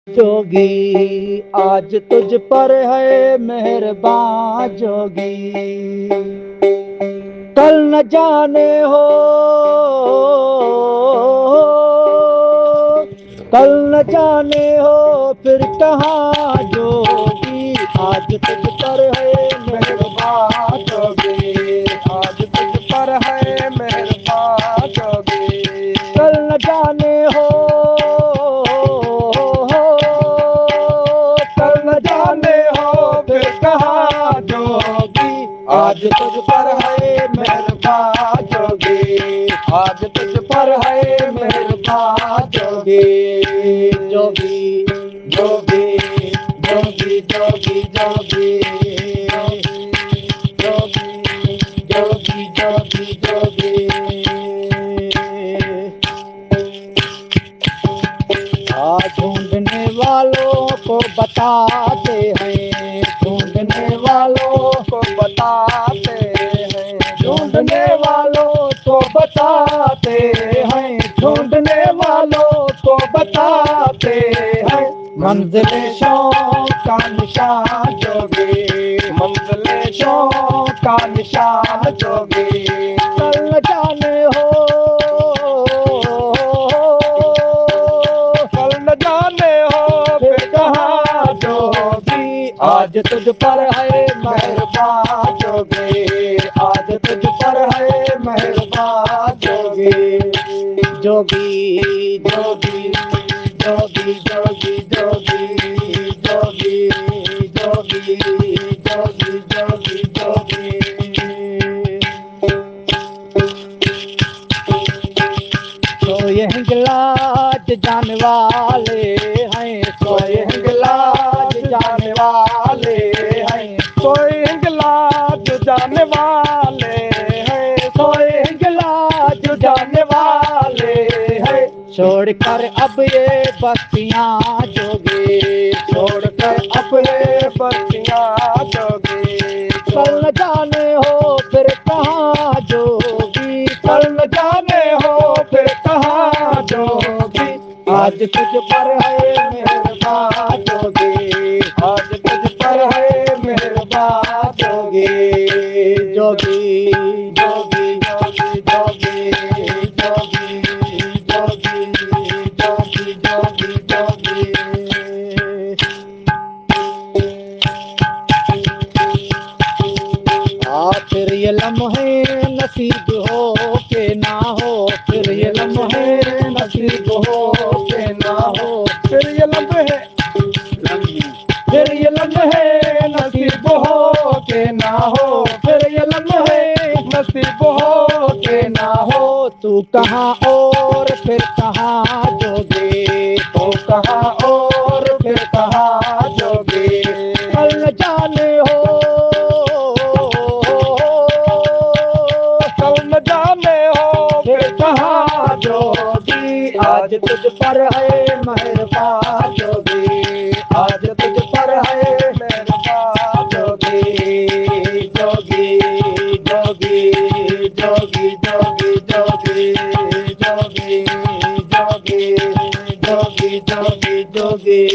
जोगी आज तुझ पर है मेहरबान जोगी, कल न जाने हो, कल न जाने हो फिर कहाँ जोगी। आज तुझ पर है मेहरबान जोगी, आज तुझ पर है मेहरबान जोगी, कल न जाने हो, कल न जाने हो फिर कहाँ जोगी। आज तुझ पर है मेहरबान जोगी, आज तुझ पर है मेहरबान जोगी। जोगी जोगी जोगी जोगी जोगी जोगी जोगी जोगी। ढूंढने वालों को बताते हैं, ढूंढने वालों को बताते हैं, ढूंढने वालों को बताते हैं, ढूंढने वालों को बताते हैं। मंजिलेशों का निशान जोगी, मंजिलेशों का निशान जोगी, कल न जाने हो, कल न जाने हो फिर कहाँ जोगी। आज तुझ पर है मेहरबान जोगी, आज तुझ पर है मेहरबान जोगी। जोगी जोगी जोगी जोगी जोगी जोगी जोगी जोगी जोगी जोगी। सोए हिंगलाज जाने वाले हैं, सोए हिंगलाज जाने वाले हैं, कोई हिंगलाज जाने वाले हैं, सोए हिंगलाज जाने वाले हैं। छोड़कर अब ये बस्तियां जोगी, छोड़कर अब ये बस्तियां जोगी, कल न जाने हो फिर कहाँ जोगी, कल न जाने हो फिर कहाँ जोगी। आज तुझ पर है मेहरबान जोगी, आज तुझ पर है मेहरबान जोगी। जोगी जोगी जोगी जोगी जोगी जोगी जोगी जोगी जोगी। फिर ये लम्हे नसीब हो के ना हो, फिर ये लम्हे नसीब हो के ना हो, फिर ये लम्हे फिर ये लम्हे नसीब हो के ना हो, फिर ये लम्हे नसीब हो के ना हो। तू कहाँ और फिर कहाँ जोगी, तू कहाँ और फिर कहाँ जोगी, कल न जाने हो, कल न जाने हो फिर कहाँ जोगी। आज तुझ पर है मेहरबान जोगी, आज तुझ पर है मेहरबान जोगी जोगी जोगी जोगी जोगी जोगी जोगी जोगी जोगी जोगी जोगी।